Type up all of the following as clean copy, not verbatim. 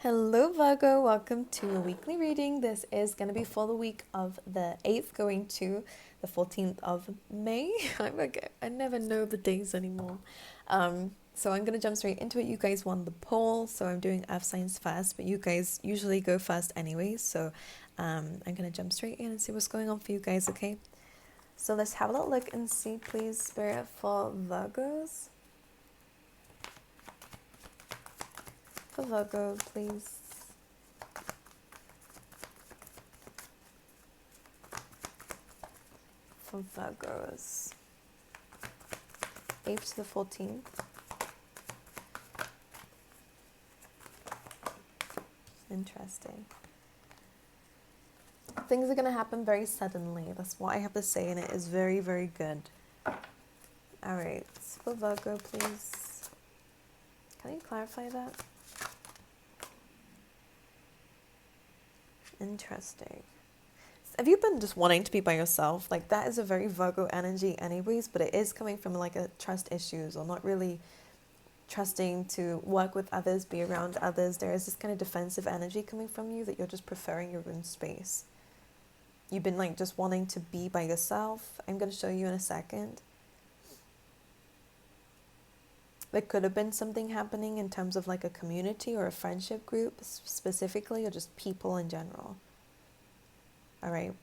Hello, Virgo. Welcome to a weekly reading. This is going to be for the week of the 8th going to the 14th of May. I never know the days anymore. So I'm going to jump straight into it. You guys won the poll, so I'm doing Earth signs first, but you guys usually go first anyway. So I'm going to jump straight in and see what's going on for you guys, okay? So let's have a little look and see, please, Spirit, for Virgos. For Virgo, please. For Virgos. 8th to the 14th. Interesting. Things are going to happen very suddenly. That's what I have to say, and it is very, very good. Alright, for Virgo, please. Can you clarify that? Interesting. Have you been just wanting to be by yourself? Like, that is a very Virgo energy anyways, but it is coming from like a trust issues or not really trusting to work with others, be around others. There is this kind of defensive energy coming from you that you're just preferring your own space. You've been like just wanting to be by yourself. I'm going to show you in a second. There could have been something happening in terms of like a community or a friendship group specifically, or just people in general. All right.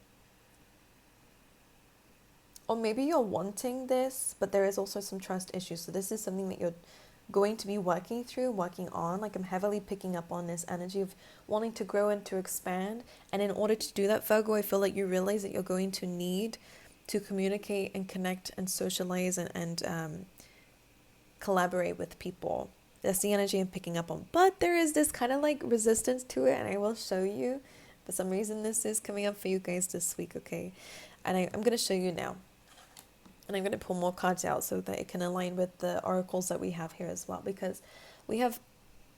Or maybe you're wanting this, but there is also some trust issues. So this is something that you're going to be working on. Like, I'm heavily picking up on this energy of wanting to grow and to expand. And in order to do that, Virgo, I feel like you realize that you're going to need to communicate and connect and socialize and collaborate with people. That's the energy I'm picking up on. But there is this kind of like resistance to it, and I will show you. For some reason, this is coming up for you guys this week, okay? And I'm going to show you now. And I'm going to pull more cards out so that it can align with the oracles that we have here as well. Because we have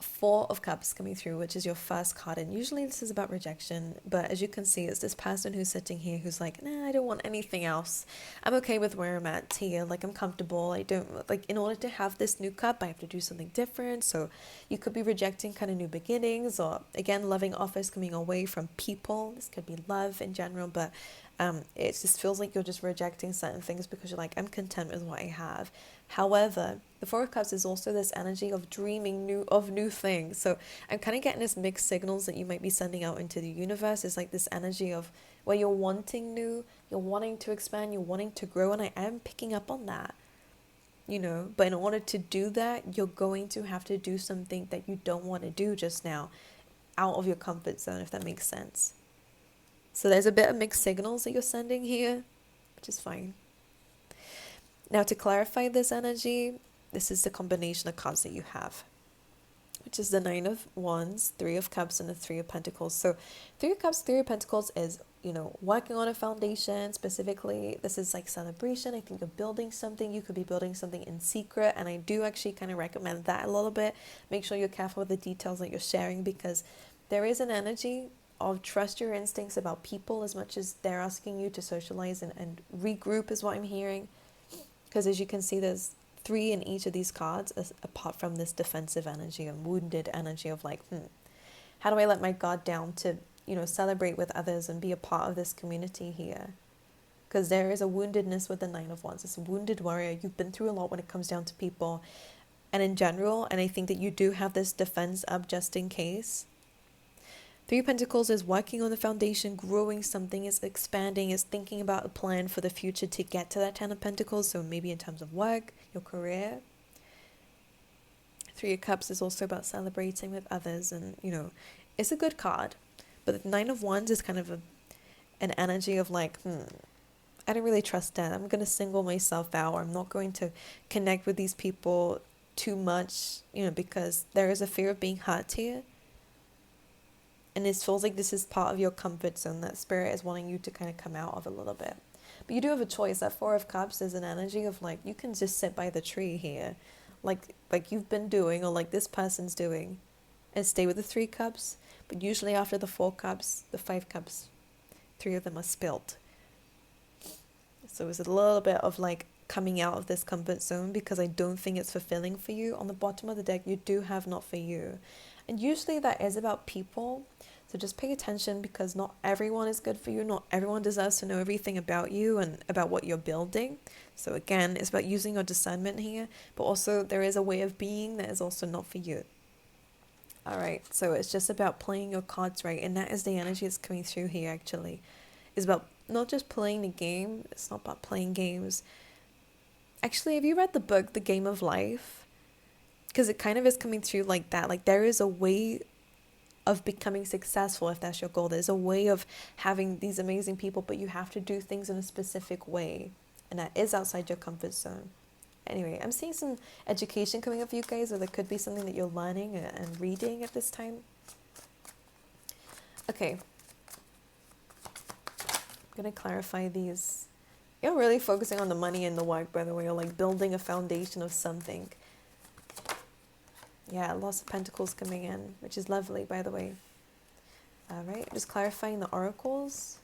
4 of Cups coming through, which is your first card. And usually this is about rejection. But as you can see, it's this person who's sitting here who's like, nah, I don't want anything else. I'm okay with where I'm at here. Like, I'm comfortable. I don't, like, in order to have this new cup, I have to do something different. So you could be rejecting kind of new beginnings, or again, loving offers coming away from people. This could be love in general, but it just feels like you're just rejecting certain things because you're like, I'm content with what I have. However, the 4 of Cups is also this energy of dreaming new things. So I'm kind of getting this mixed signals that you might be sending out into the universe. It's like this energy of where you're wanting new, you're wanting to expand, you're wanting to grow, and I am picking up on that. But in order to do that, you're going to have to do something that you don't want to do just now, out of your comfort zone, if that makes sense. So there's a bit of mixed signals that you're sending here, which is fine. Now, to clarify this energy, this is the combination of cards that you have, which is the 9 of Wands, 3 of Cups, and the 3 of Pentacles. So 3 of Cups, 3 of Pentacles is, working on a foundation. Specifically, this is like celebration. I think you're building something. You could be building something in secret, and I do actually kind of recommend that a little bit. Make sure you're careful with the details that you're sharing, because there is an energy of trust your instincts about people as much as they're asking you to socialize and regroup is what I'm hearing. Because as you can see, there's 3 in each of these cards, apart from this defensive energy and wounded energy of like, how do I let my guard down to, celebrate with others and be a part of this community here? Because there is a woundedness with the 9 of Wands. It's a wounded warrior. You've been through a lot when it comes down to people and in general. And I think that you do have this defense up just in case. 3 of Pentacles is working on the foundation, growing something, is expanding, is thinking about a plan for the future to get to that 10 of Pentacles. So maybe in terms of work, your career. 3 of Cups is also about celebrating with others, and, it's a good card. But the 9 of Wands is kind of an energy of like, I don't really trust that. I'm going to single myself out, or I'm not going to connect with these people too much, because there is a fear of being hurt here. And it feels like this is part of your comfort zone that Spirit is wanting you to kind of come out of a little bit. But you do have a choice. That 4 of Cups is an energy of like, you can just sit by the tree here, like you've been doing, or like this person's doing, and stay with the 3 Cups. But usually after the 4 Cups, the 5 Cups, 3 of them are spilt. So it's a little bit of like coming out of this comfort zone because I don't think it's fulfilling for you. On the bottom of the deck, you do have not for you. And usually that is about people. So just pay attention, because not everyone is good for you. Not everyone deserves to know everything about you and about what you're building. So again, it's about using your discernment here. But also there is a way of being that is also not for you. All right. So it's just about playing your cards right. And that is the energy that's coming through here actually. It's about not just playing the game. It's not about playing games. Actually, have you read the book, The Game of Life? Because it kind of is coming through like that. Like there is a way of becoming successful if that's your goal. There's a way of having these amazing people, but you have to do things in a specific way. And that is outside your comfort zone. Anyway, I'm seeing some education coming up for you guys, or there could be something that you're learning and reading at this time. Okay. I'm going to clarify these. You're really focusing on the money and the work, by the way, or like building a foundation of something. Yeah, lots of pentacles coming in, which is lovely, by the way. All right, just clarifying the oracles.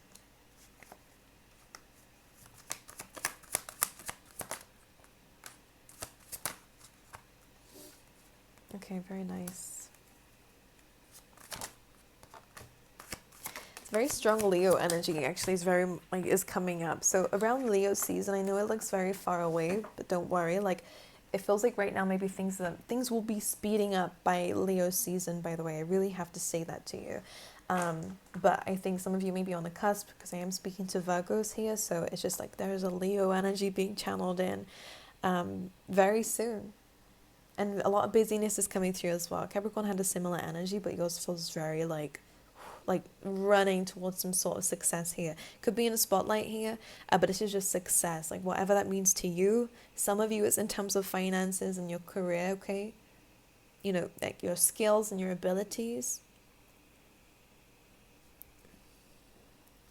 Okay, very nice. It's very strong Leo energy, actually. It's very, like, is coming up. So around Leo season, I know it looks very far away, but don't worry. Like, it feels like right now maybe things will be speeding up by Leo season, by the way. I really have to say that to you. But I think some of you may be on the cusp, because I am speaking to Virgos here. So it's just like there's a Leo energy being channeled in very soon. And a lot of busyness is coming through as well. Capricorn had a similar energy, but yours feels very like running towards some sort of success here. Could be in a spotlight here, but this is just success. Like whatever that means to you. Some of you it's in terms of finances and your career, okay? You know, like your skills and your abilities.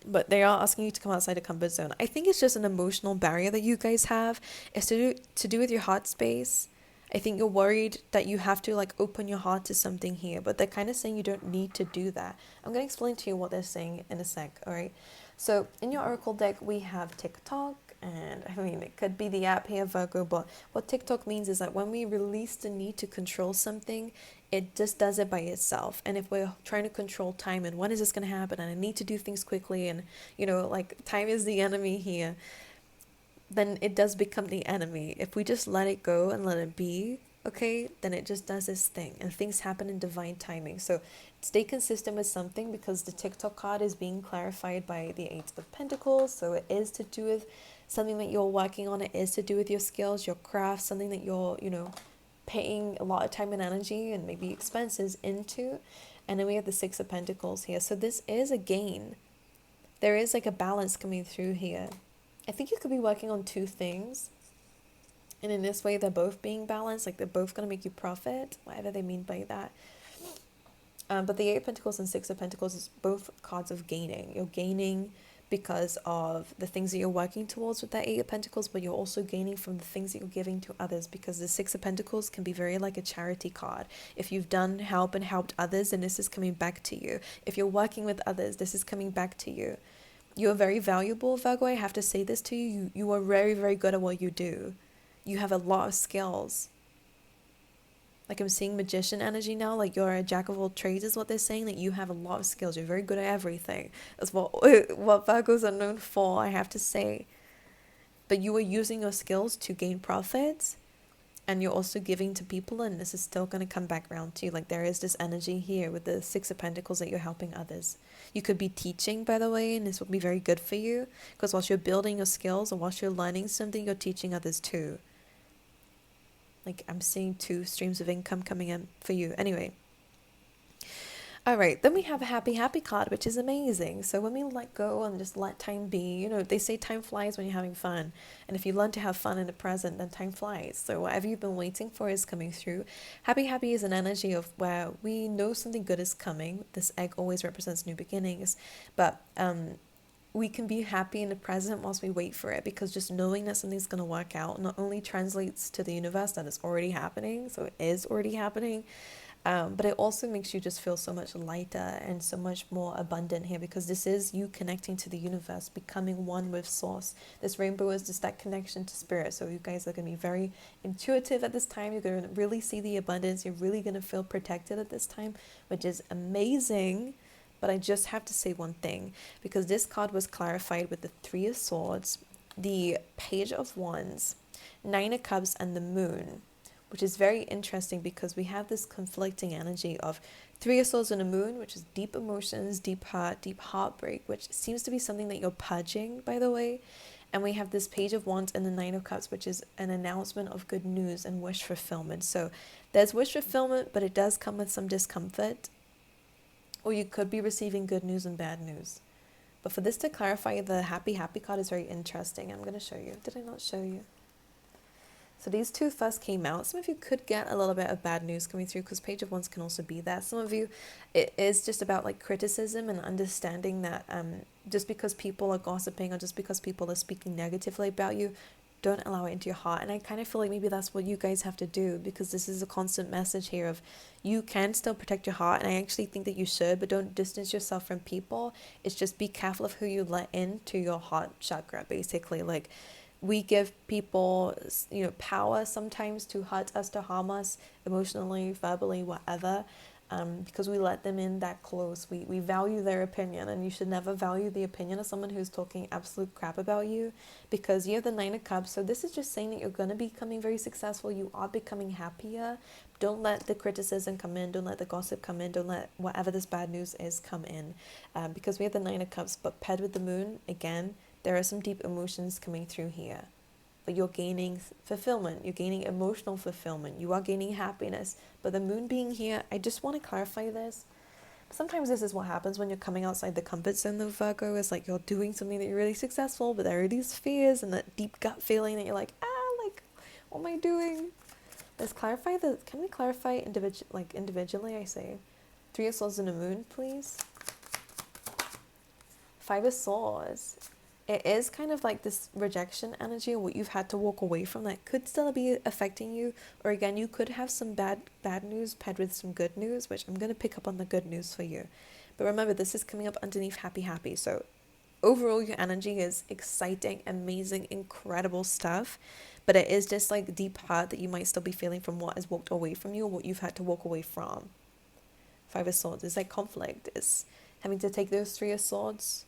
But they are asking you to come outside the comfort zone. I think it's just an emotional barrier that you guys have. It's to do with your heart space. I think you're worried that you have to like open your heart to something here, but they're kind of saying you don't need to do that. I'm going to explain to you what they're saying in a sec, all right? So in your Oracle deck, we have TikTok, and I mean, it could be the app here, Virgo, but what TikTok means is that when we release the need to control something, it just does it by itself. And if we're trying to control time and when is this going to happen, and I need to do things quickly, and, you know, like time is the enemy here, then it does become the enemy. If we just let it go and let it be, okay, then it just does its thing and things happen in divine timing. So stay consistent with something, because the TikTok card is being clarified by the Eight of Pentacles. So it is to do with something that you're working on. It is to do with your skills, your craft, something that you're, you know, paying a lot of time and energy and maybe expenses into. And then we have the Six of Pentacles here. So this is a gain. There is like a balance coming through here. I think you could be working on two things, and in this way they're both being balanced, like they're both going to make you profit, whatever they mean by that. But the Eight of Pentacles and Six of Pentacles is both cards of gaining. You're gaining because of the things that you're working towards with that Eight of Pentacles, but you're also gaining from the things that you're giving to others, because the Six of Pentacles can be very like a charity card. If you've done help and helped others, then this is coming back to you. If you're working with others, this is coming back to you. You're very valuable, Virgo. I have to say this to you. You are very, very good at what you do. You have a lot of skills. Like I'm seeing magician energy now. Like you're a jack of all trades is what they're saying. Like you have a lot of skills. You're very good at everything. That's what Virgos are known for, I have to say. But you are using your skills to gain profits. And you're also giving to people, and this is still going to come back around to you. Like there is this energy here with the Six of Pentacles that you're helping others. You could be teaching, by the way, and this will be very good for you, because whilst you're building your skills or whilst you're learning something, you're teaching others too. Like I'm seeing two streams of income coming in for you. Anyway. All right, then we have a happy card, which is amazing. So when we let go and just let time be, you know, they say time flies when you're having fun. And if you learn to have fun in the present, then time flies. So whatever you've been waiting for is coming through. Happy is an energy of where we know something good is coming. This egg always represents new beginnings. But we can be happy in the present whilst we wait for it, because just knowing that something's going to work out not only translates to the universe that it's already happening, so it is already happening, But it also makes you just feel so much lighter and so much more abundant here, because this is you connecting to the universe, becoming one with source. This rainbow is just that connection to spirit. So you guys are going to be very intuitive at this time. You're going to really see the abundance. You're really going to feel protected at this time, which is amazing. But I just have to say one thing, because this card was clarified with the Three of Swords, the Page of Wands, Nine of Cups, and the Moon, which is very interesting because we have this conflicting energy of Three of Swords and a Moon, which is deep emotions, deep hurt, deep heartbreak, which seems to be something that you're purging, by the way. And we have this Page of Wands and the Nine of Cups, which is an announcement of good news and wish fulfillment. So there's wish fulfillment, but it does come with some discomfort. Or you could be receiving good news and bad news. But for this to clarify, the happy card is very interesting. I'm going to show you. Did I not show you? So these two first came out. Some of you could get a little bit of bad news coming through, because Page of Wands can also be that. Some of you, it is just about like criticism and understanding that just because people are gossiping or just because people are speaking negatively about you, don't allow it into your heart. And I kind of feel like maybe that's what you guys have to do, because this is a constant message here of you can still protect your heart. And I actually think that you should, but don't distance yourself from people. It's just be careful of who you let into your heart chakra, basically. Like, we give people, power sometimes to hurt us, to harm us emotionally, verbally, whatever, because we let them in that close. We value their opinion, and you should never value the opinion of someone who's talking absolute crap about you, because you have the Nine of Cups. So this is just saying that you're going to be becoming very successful. You are becoming happier. Don't let the criticism come in. Don't let the gossip come in. Don't let whatever this bad news is come in, because we have the Nine of Cups, but paired with the Moon, again, there are some deep emotions coming through here, but you're gaining fulfillment. You're gaining emotional fulfillment. You are gaining happiness. But the Moon being here, I just want to clarify this. Sometimes this is what happens when you're coming outside the comfort zone of Virgo. It's like you're doing something that you're really successful, but there are these fears and that deep gut feeling that you're like, what am I doing? Can we clarify individually, I say? Three of Swords and a Moon, please. Five of Swords. It is kind of like this rejection energy, or what you've had to walk away from, that could still be affecting you. Or again, you could have some bad news paired with some good news, which I'm going to pick up on the good news for you. But remember, this is coming up underneath happy. So overall, your energy is exciting, amazing, incredible stuff. But it is just like deep hurt that you might still be feeling from what has walked away from you, or what you've had to walk away from. Five of Swords is like conflict. It's having to take those Three of Swords.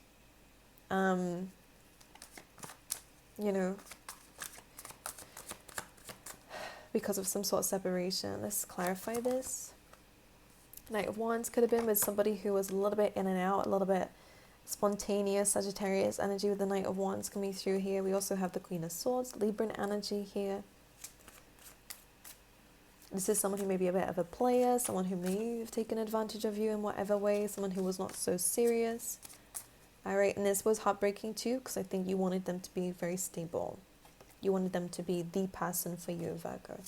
Because of some sort of separation. Let's clarify this. Knight of Wands could have been with somebody who was a little bit in and out, a little bit spontaneous, Sagittarius energy with the Knight of Wands coming through here. We also have the Queen of Swords, Libran energy here. This is someone who may be a bit of a player, someone who may have taken advantage of you in whatever way, someone who was not so serious. All right, and this was heartbreaking too, because I think you wanted them to be very stable. You wanted them to be the person for you, Virgo.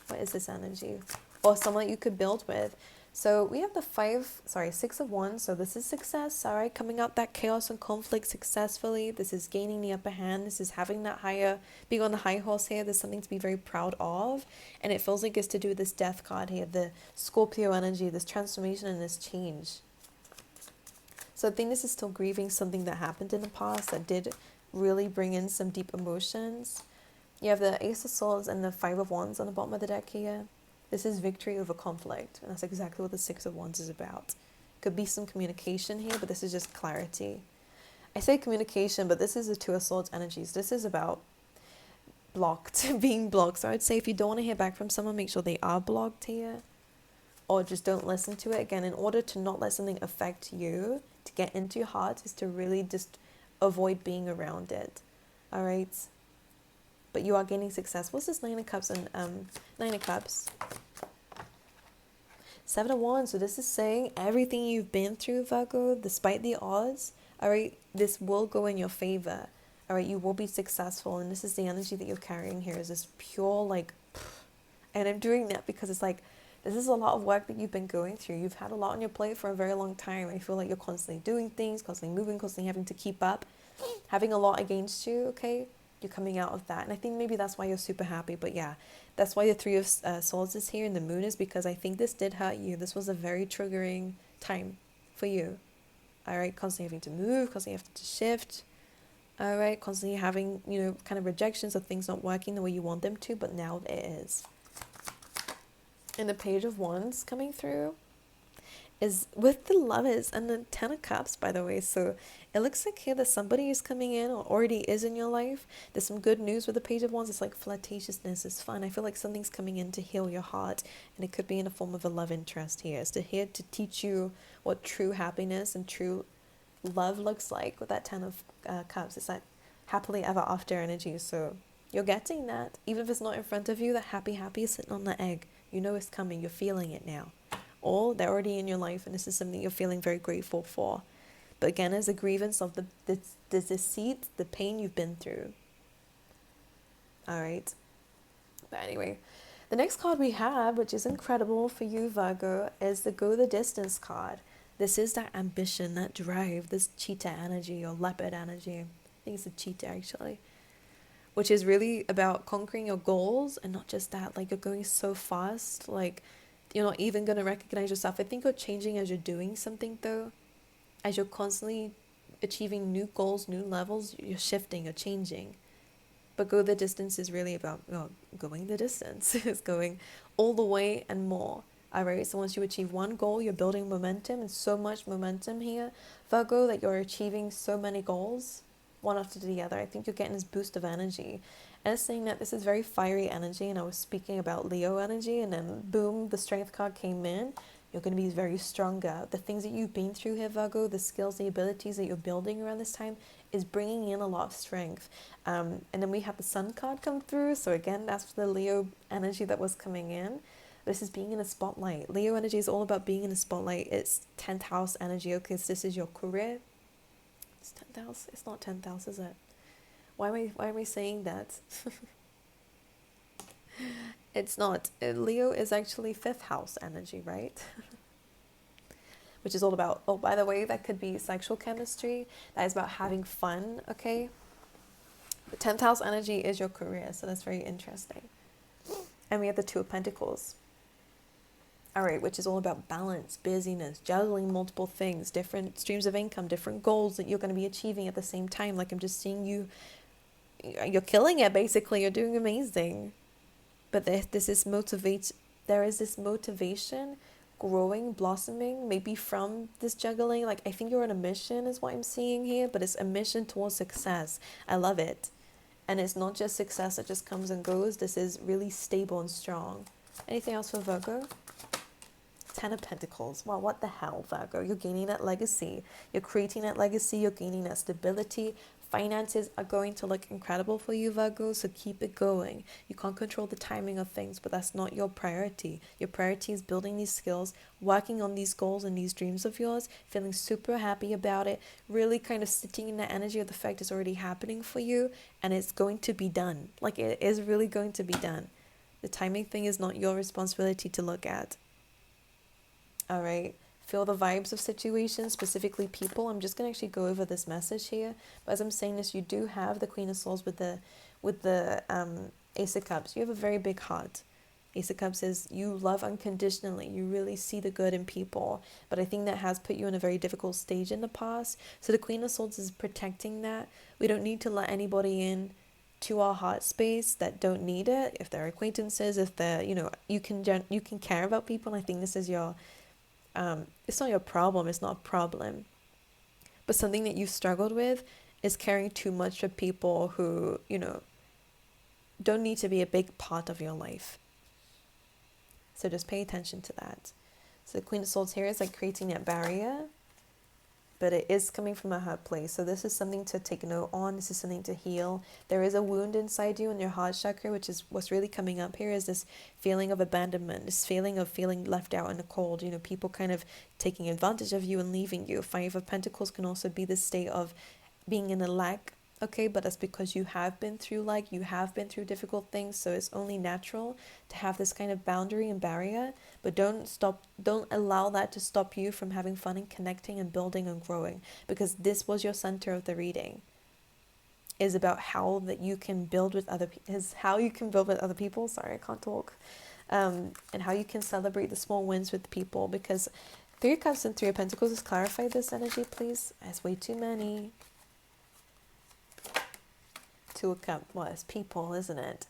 What is this energy? Or someone that you could build with. So we have the Six of Wands. So this is success, all right? Coming out that chaos and conflict successfully. This is gaining the upper hand. This is having that being on the high horse here. There's something to be very proud of. And it feels like it's to do with this Death card here, the Scorpio energy, this transformation and this change. So I think this is still grieving something that happened in the past that did really bring in some deep emotions. You have the Ace of Swords and the Five of Wands on the bottom of the deck here. This is victory over conflict, and that's exactly what the Six of Wands is about. Could be some communication here, but this is just clarity. I say communication, but this is the Two of Swords energies. This is about being blocked. So I'd say if you don't want to hear back from someone, make sure they are blocked here, or just don't listen to it. Again, in order to not let something affect you, to get into your heart, is to really just avoid being around it. All right. But you are gaining success. What's this Nine of Cups and Nine of Cups? Seven of Wands. So this is saying everything you've been through, Virgo, despite the odds, all right, this will go in your favor. All right, you will be successful. And this is the energy that you're carrying here, is this pure and I'm doing that because it's like, this is a lot of work that you've been going through. You've had a lot on your plate for a very long time. I feel like you're constantly doing things, constantly moving, constantly having to keep up, having a lot against you, okay? You're coming out of that. And I think maybe that's why you're super happy. But yeah, that's why the Three of Swords is here and the Moon is because I think this did hurt you. This was a very triggering time for you. All right, constantly having to move, constantly having to shift. All right, constantly having, kind of rejections of things not working the way you want them to, but now it is. And the Page of Wands coming through is with the Lovers and the Ten of Cups, by the way. So it looks like here that somebody is coming in or already is in your life. There's some good news with the Page of Wands. It's like flirtatiousness. It's fun. I feel like something's coming in to heal your heart. And it could be in the form of a love interest here. It's here to teach you what true happiness and true love looks like with that Ten of Cups. It's that happily ever after energy. So you're getting that. Even if it's not in front of you, that happy is sitting on the egg. You know it's coming. You're feeling it now. Or they're already in your life and this is something you're feeling very grateful for. But again, as a grievance of the deceit, the pain you've been through. All right. But anyway, the next card we have, which is incredible for you, Virgo, is the Go the Distance card. This is that ambition, that drive, this cheetah energy or leopard energy. I think it's a cheetah actually. Which is really about conquering your goals and not just that. Like you're going so fast, like you're not even going to recognize yourself. I think you're changing as you're doing something though. As you're constantly achieving new goals, new levels, you're shifting, you're changing. But Go the Distance is really about going the distance. It's going all the way and more. All right, so once you achieve one goal, you're building momentum and so much momentum here, Virgo, that you're achieving so many goals, one after the other. I think you're getting this boost of energy. And it's saying that this is very fiery energy, and I was speaking about Leo energy, and then boom, the Strength card came in. You're going to be very stronger. The things that you've been through here, Virgo, the skills, the abilities that you're building around this time is bringing in a lot of strength. And then we have the Sun card come through. So again, that's the Leo energy that was coming in. This is being in a spotlight. Leo energy is all about being in a spotlight. It's 10th house energy. Okay, so this is your career. It's 10th house. It's not 10th house, is it? Why am I saying that? It's not. Leo is actually 5th house energy, right? Which is all about, oh, by the way, that could be sexual chemistry. That is about having fun, okay? The 10th house energy is your career, so that's very interesting. And we have the Two of Pentacles. All right, which is all about balance, busyness, juggling multiple things, different streams of income, different goals that you're going to be achieving at the same time. Like I'm just seeing you're killing it, basically. You're doing amazing. But there is this motivation growing, blossoming, maybe from this juggling. Like I think you're on a mission is what I'm seeing here, but it's a mission towards success. I love it. And it's not just success that just comes and goes. This is really stable and strong. Anything else for Virgo? 10 of Pentacles. Well, what the hell, Virgo? You're gaining that legacy. You're creating that legacy. You're gaining that stability. Finances are going to look incredible for you, Virgo, so keep it going. You can't control the timing of things, but that's not your priority. Your priority is building these skills, working on these goals and these dreams of yours, feeling super happy about it, really kind of sitting in the energy of the fact it's already happening for you, and it's going to be done. Like, it is really going to be done. The timing thing is not your responsibility to look at. All right. Feel the vibes of situations, specifically people. I'm just going to actually go over this message here. But as I'm saying this, you do have the Queen of Swords with the Ace of Cups. You have a very big heart. Ace of Cups says you love unconditionally. You really see the good in people. But I think that has put you in a very difficult stage in the past. So the Queen of Swords is protecting that. We don't need to let anybody in to our heart space that don't need it. If they're acquaintances, if they're, you can care about people. And I think this is your... it's not your problem, it's not a problem, but something that you've struggled with is caring too much for people who don't need to be a big part of your life. So just pay attention to that. So the Queen of Swords here is like creating that barrier, but it is coming from a hurt place. So this is something to take note on. This is something to heal. There is a wound inside you in your heart chakra, which is what's really coming up here, is this feeling of abandonment, this feeling of feeling left out in the cold, people kind of taking advantage of you and leaving you. Five of Pentacles can also be this state of being in a lack, okay, but that's because you have been through difficult things, so it's only natural to have this kind of boundary and barrier, but don't allow that to stop you from having fun and connecting and building and growing, because this was your center of the reading. is about how that you can build with is how you can build with other people. Sorry, I can't talk. And how you can celebrate the small wins with people, because Three of Cups and Three of Pentacles, just clarify this energy, please. It's way too many. Two of Cups, well, it's people, isn't it?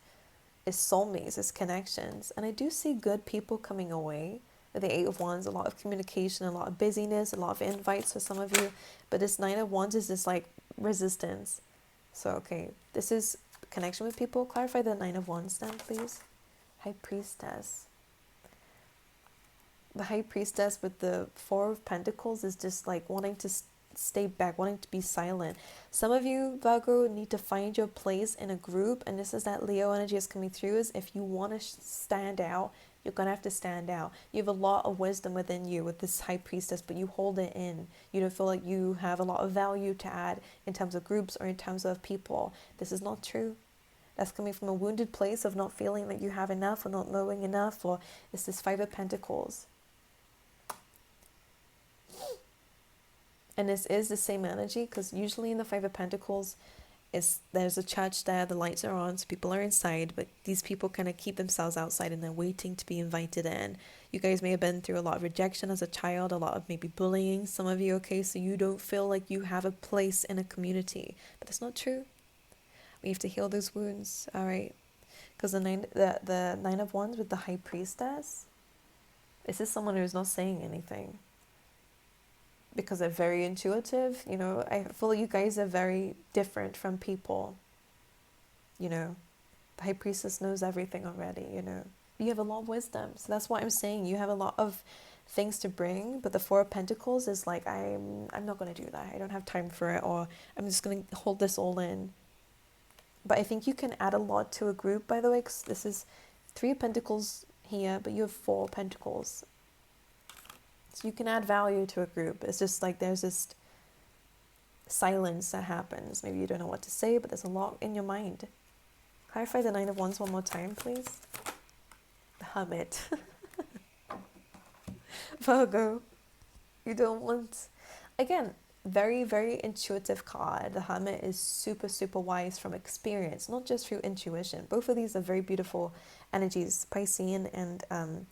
It's soulmates, it's connections. And I do see good people coming away. With the Eight of Wands, a lot of communication, a lot of busyness, a lot of invites for some of you. But this Nine of Wands is just like resistance. So, okay, this is connection with people. Clarify the Nine of Wands then, please. High Priestess. The High Priestess with the Four of Pentacles is just like wanting to stay back, wanting to be silent. Some of you, Virgo, need to find your place in a group, and this is that Leo energy is coming through, is if you want to stand out, you're going to have to stand out. You have a lot of wisdom within you with this High Priestess, but you hold it in. You don't feel like you have a lot of value to add in terms of groups or in terms of people. This is not true. That's coming from a wounded place of not feeling that you have enough or not knowing enough, or it's this Five of Pentacles. And this is the same energy, because usually in the Five of Pentacles, there's a church there, the lights are on, so people are inside, but these people kind of keep themselves outside and they're waiting to be invited in. You guys may have been through a lot of rejection as a child, a lot of maybe bullying, some of you, okay, so you don't feel like you have a place in a community, but that's not true. We have to heal those wounds, all right? Because the Nine of Wands with the High Priestess, this is someone who's not saying anything, because they're very intuitive. You know, I feel you guys are very different from people. You know, the High Priestess knows everything already, you know. You have a lot of wisdom. So that's what I'm saying. You have a lot of things to bring, but the Four of Pentacles is like, I'm not going to do that. I don't have time for it, or I'm just going to hold this all in. But I think you can add a lot to a group, by the way, because this is Three of Pentacles here, but you have Four of Pentacles. So you can add value to a group. It's just like there's this silence that happens. Maybe you don't know what to say, but there's a lot in your mind. Clarify the Nine of Wands one more time, please. The Hermit. Virgo. You don't want... Again, very, very intuitive card. The Hermit is super, super wise from experience, not just through intuition. Both of these are very beautiful energies. Piscean and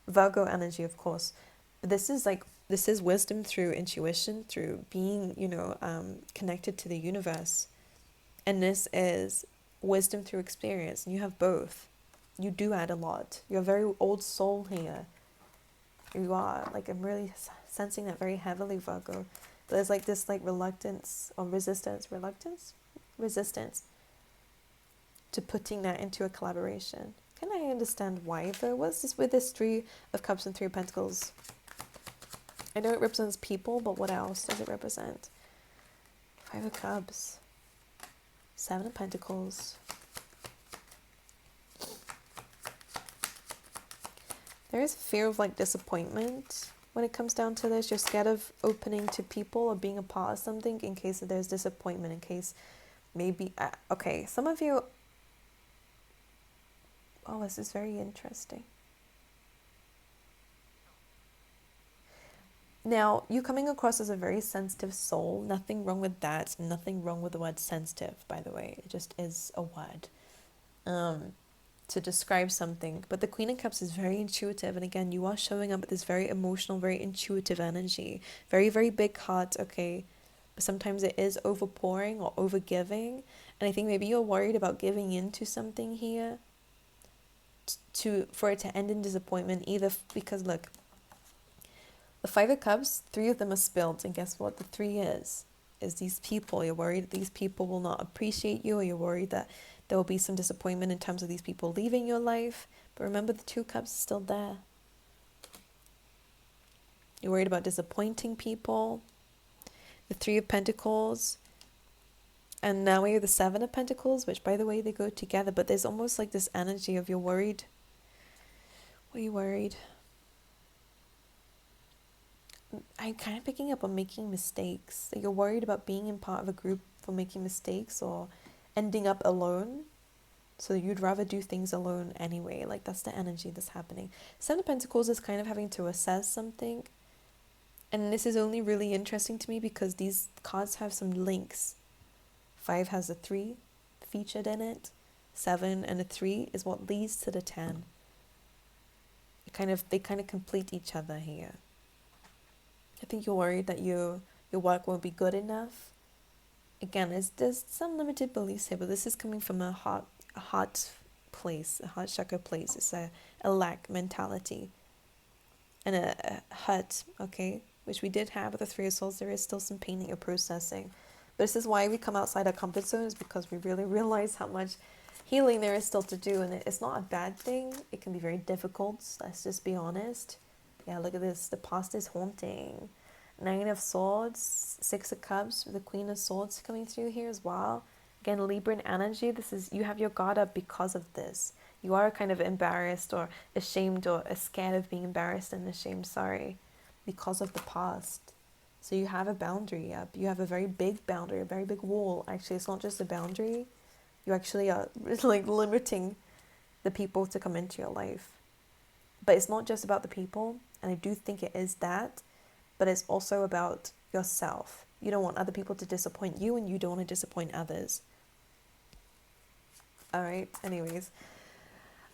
Virgo energy, of course. This is wisdom through intuition, through being, you know, connected to the universe. And this is wisdom through experience. And you have both. You do add a lot. You're a very old soul here. You are. Like, I'm really sensing that very heavily, Virgo. There's like this like reluctance or resistance to putting that into a collaboration. Can I understand why though? What's this with this Three of Cups and Three of Pentacles? I know it represents people, but what else does it represent? Five of Cups. Seven of Pentacles. There is fear of like disappointment when it comes down to this. You're scared of opening to people or being a part of something in case there's disappointment, in case maybe... okay, some of you... Oh, this is very interesting. Now, you coming across as a very sensitive soul. Nothing wrong with that. Nothing wrong with the word sensitive, by the way. It just is a word to describe something. But the Queen of Cups is very intuitive. And again, you are showing up with this very emotional, very intuitive energy. Very, very big heart, okay? But sometimes it is overpouring or overgiving. And I think maybe you're worried about giving into something here for it to end in disappointment. Either because, look, the Five of Cups, three of them are spilled, and guess what? The three is these people. You're worried that these people will not appreciate you, or you're worried that there will be some disappointment in terms of these people leaving your life. But remember, the Two of Cups is still there. You're worried about disappointing people. The Three of Pentacles. And now we have the Seven of Pentacles, which, by the way, they go together. But there's almost like this energy of you're worried. What are you worried? I'm kind of picking up on making mistakes. That you're worried about being in part of a group for making mistakes or ending up alone. So you'd rather do things alone anyway. Like, that's the energy that's happening. Seven of Pentacles is kind of having to assess something. And this is only really interesting to me because these cards have some links 5 has a 3 featured in it. 7 and a 3 is what leads to the 10. They kind of complete each other here. I think you're worried that your work won't be good enough. Again, there's some limited beliefs here, but this is coming from a heart place, a heart chakra place. It's a lack mentality and a hurt, okay, which we did have with the 3 of Swords. There is still some pain that you're processing. But this is why we come outside our comfort zones, because we really realize how much healing there is still to do. And it's not a bad thing. It can be very difficult. Let's just be honest. Yeah, look at this. The past is haunting. 9 of Swords, 6 of Cups, the Queen of Swords coming through here as well. Again, Libran energy. This is, you have your guard up because of this. You are kind of embarrassed or ashamed or scared of being embarrassed and ashamed, because of the past. So you have a boundary up. You have a very big boundary, a very big wall. Actually, it's not just a boundary. You actually are like limiting the people to come into your life. But it's not just about the people, and I do think it is that, but it's also about yourself. You don't want other people to disappoint you, and you don't want to disappoint others. All right, anyways.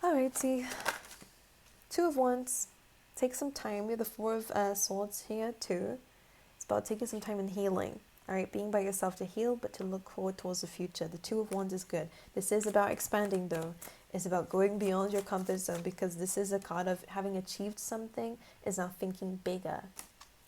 All right, see. 2 of Wands. Take some time. We have the 4 of Swords here too. It's about taking some time in healing. All right, being by yourself to heal, but to look forward towards the future. The 2 of Wands is good. This is about expanding, though. It's about going beyond your comfort zone, because this is a card of having achieved something is now thinking bigger.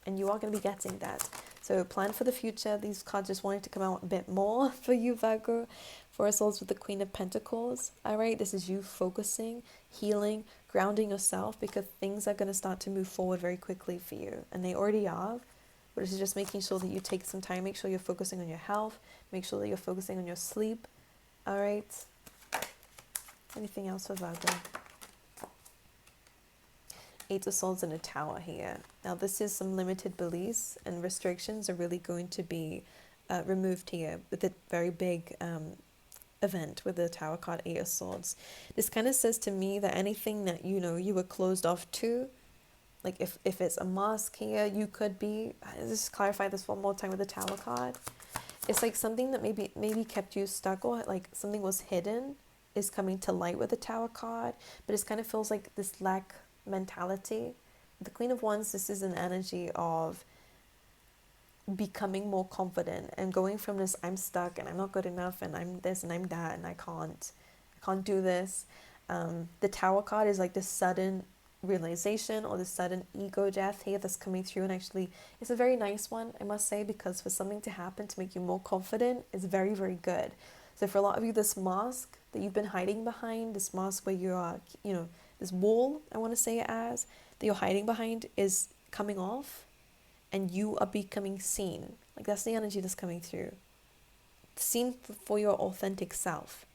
And you are going to be getting that. So plan for the future. These cards just wanted to come out a bit more for you, Virgo. 4 of Swords with the Queen of Pentacles. All right, this is you focusing, healing, grounding yourself, because things are going to start to move forward very quickly for you. And they already are. But this is just making sure that you take some time. Make sure you're focusing on your health. Make sure that you're focusing on your sleep. All right. Anything else for Virgo? 8 of Swords in a Tower here. Now this is some limited beliefs, and restrictions are really going to be removed here with a very big event with the Tower card, 8 of Swords. This kind of says to me that anything that you were closed off to, like if it's a mask here, you could be, just clarify this one more time with the Tower card. It's like something that maybe kept you stuck, or like something was hidden is coming to light with the Tower card, but it kind of feels like this lack mentality. The Queen of Wands, this is an energy of becoming more confident and going from this I'm stuck and I'm not good enough and I'm this and I'm that and I can't do this. The Tower card is like this sudden realization or the sudden ego death here that's coming through, and actually it's a very nice one, I must say, because for something to happen to make you more confident is very, very good. So for a lot of you, this mask that you've been hiding behind, this mask where you are, this wall, I want to say it as, that you're hiding behind is coming off, and you are becoming seen. Like that's the energy that's coming through. Seen for your authentic self.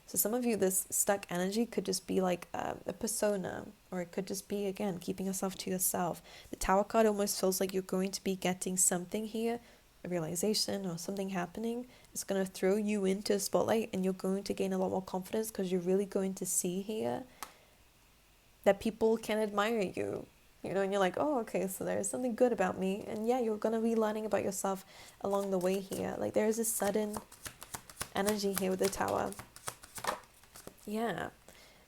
So some of you, this stuck energy could just be like a persona, or it could just be, again, keeping yourself to yourself. The Tower card almost feels like you're going to be getting something here, a realization or something happening. It's going to throw you into a spotlight, and you're going to gain a lot more confidence, because you're really going to see here that people can admire you. And you're like, oh, okay, so there's something good about me. And yeah, you're going to be learning about yourself along the way here. Like there is a sudden energy here with the Tower. Yeah.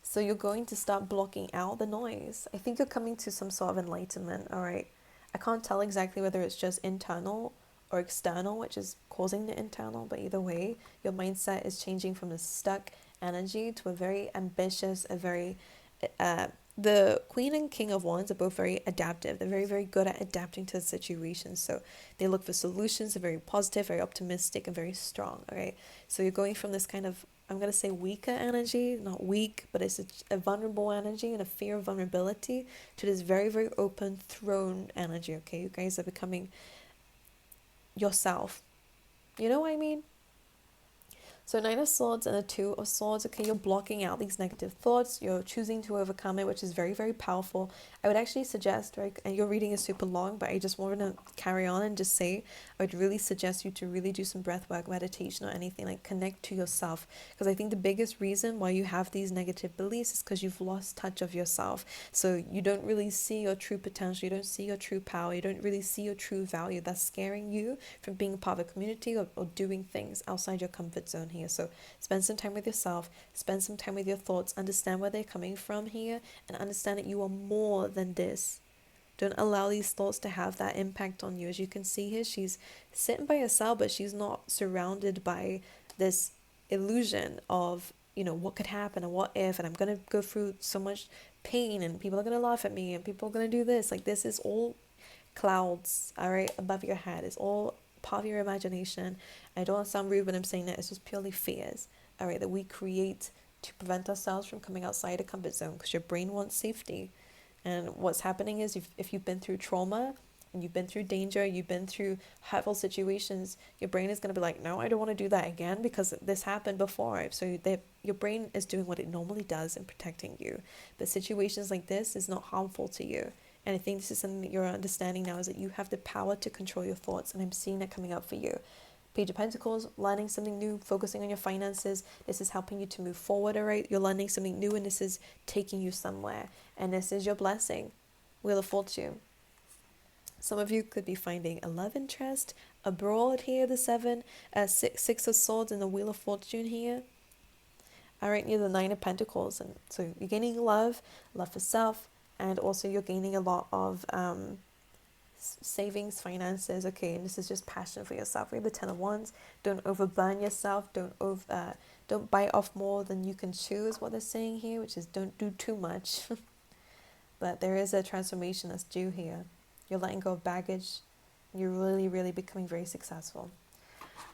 So you're going to start blocking out the noise. I think you're coming to some sort of enlightenment, all right? I can't tell exactly whether it's just internal or external, which is causing the internal, but either way, your mindset is changing from a stuck energy to a very ambitious, the Queen and King of Wands are both very adaptive. They're very, very good at adapting to the situation. So they look for solutions. They're very positive, very optimistic, and very strong. Okay, so you're going from this kind of, I'm going to say weaker energy, not weak, but it's a vulnerable energy and a fear of vulnerability, to this very, very open throne energy. Okay, you guys are becoming yourself. You know what I mean? So Nine of Swords and a Two of Swords, okay, you're blocking out these negative thoughts. You're choosing to overcome it, which is very, very powerful. I would actually suggest, right, and your reading is super long, but I just want to carry on and just say, I would really suggest you to really do some breath work, meditation, or anything, like connect to yourself. Because I think the biggest reason why you have these negative beliefs is because you've lost touch of yourself. So you don't really see your true potential, you don't see your true power, you don't really see your true value. That's scaring you from being part of a community, or doing things outside your comfort zone here. So spend some time with yourself, spend some time with your thoughts, understand where they're coming from here, and understand that you are more than this. Don't allow these thoughts to have that impact on you. As you can see here, she's sitting by herself, but she's not surrounded by this illusion of, what could happen and what if, and I'm going to go through so much pain and people are going to laugh at me and people are going to do this. Like, this is all clouds, all right, above your head. It's all part of your imagination. I don't want to sound rude when I'm saying that. It's just purely fears, all right, that we create to prevent ourselves from coming outside a comfort zone, because your brain wants safety. And what's happening is, if you've been through trauma and you've been through danger, you've been through hurtful situations, your brain is going to be like, no, I don't want to do that again because this happened before. So your brain is doing what it normally does in protecting you. But situations like this is not harmful to you. And I think this is something that you're understanding now, is that you have the power to control your thoughts. And I'm seeing that coming up for you. Page of Pentacles, learning something new, focusing on your finances. This is helping you to move forward, all right? You're learning something new and this is taking you somewhere. And this is your blessing. Wheel of Fortune. Some of you could be finding a love interest abroad here, the Six of Swords and the Wheel of Fortune here. All right, near the Nine of Pentacles. And so you're gaining love for self, and also you're gaining a lot of savings, finances, okay, and this is just passion for yourself. We have the Ten of Wands. Don't overburn yourself. Don't bite off more than you can chew, is what they're saying here, which is don't do too much. But there is a transformation that's due here. You're letting go of baggage. You're really, really becoming very successful.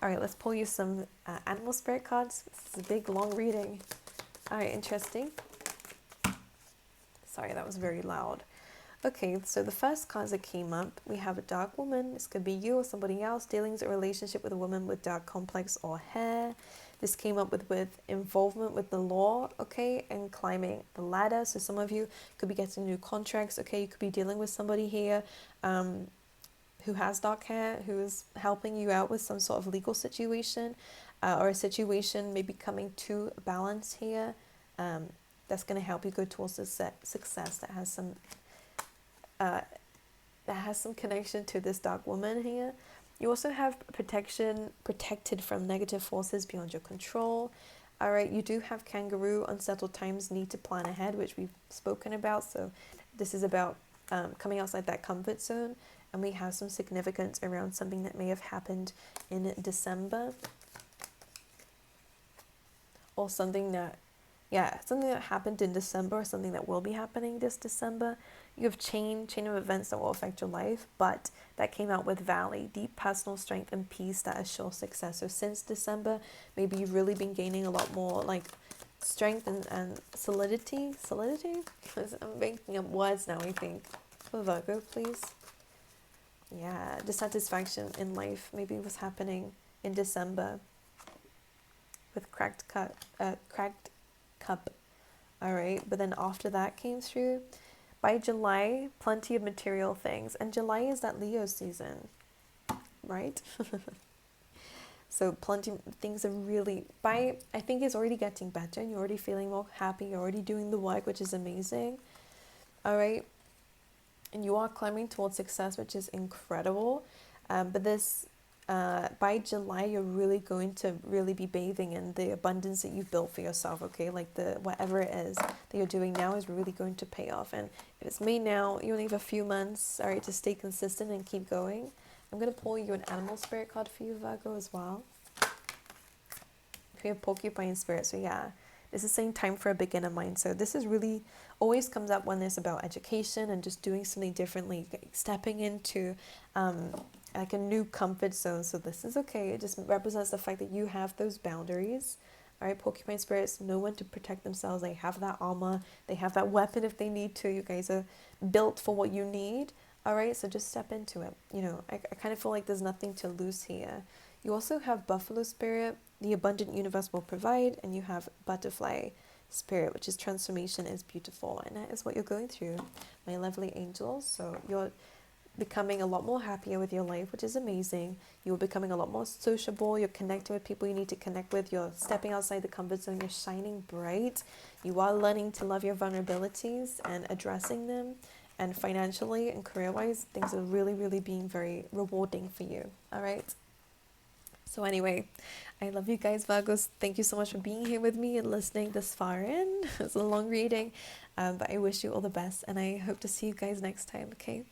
All right, let's pull you some animal spirit cards. This is a big, long reading. All right, interesting. Sorry, that was very loud. Okay, so the first cards that came up, we have a dark woman. This could be you or somebody else dealing with a relationship with a woman with dark complex or hair. This came up with involvement with the law, okay, and climbing the ladder. So some of you could be getting new contracts, okay. You could be dealing with somebody here who has dark hair, who is helping you out with some sort of legal situation, or a situation maybe coming to balance here. That's going to help you go towards the success that has some connection to this dark woman here. You also have protected from negative forces beyond your control. All right, you do have kangaroo, unsettled times, need to plan ahead, which we've spoken about. So this is about coming outside that comfort zone. And we have some significance around something that may have happened in December, or something that happened in December, or something that will be happening this December. You have chain of events that will affect your life, but that came out with Valley, deep personal strength and peace that assure success. So since December, maybe you've really been gaining a lot more like strength and solidity. I'm making up words now, I think. For Virgo, please. Yeah, dissatisfaction in life maybe was happening in December with cracked cup. All right, but then after that came through, by July, plenty of material things, and July is that Leo season, right? So plenty of things are really, I think it's already getting better, and you're already feeling more happy, you're already doing the work, which is amazing. All right, and you are climbing towards success, which is incredible. But this by July, you're really going to really be bathing in the abundance that you've built for yourself, okay? Like whatever it is that you're doing now is really going to pay off. And if it's May now, you only have a few months, all right, to stay consistent and keep going. I'm going to pull you an animal spirit card for you, Virgo, as well. We have porcupine spirit, so yeah. This is saying time for a beginner mind. So this is really always comes up when it's about education and just doing something differently, stepping into like a new comfort zone. So this is okay. It just represents the fact that you have those boundaries. All right, porcupine spirits know when to protect themselves. They have that armor. They have that weapon if they need to. You guys are built for what you need. All right, so just step into it. You know, I kind of feel like there's nothing to lose here. You also have Buffalo Spirit, the abundant universe will provide, and you have Butterfly Spirit, which is transformation is beautiful, and that is what you're going through, my lovely angels. So you're becoming a lot more happier with your life, which is amazing. You're becoming a lot more sociable. You're connecting with people you need to connect with. You're stepping outside the comfort zone. You're shining bright. You are learning to love your vulnerabilities and addressing them. And financially and career-wise, things are really, really being very rewarding for you. All right. So anyway, I love you guys, Virgos. Thank you so much for being here with me and listening this far in. It's a long reading, but I wish you all the best, and I hope to see you guys next time, okay?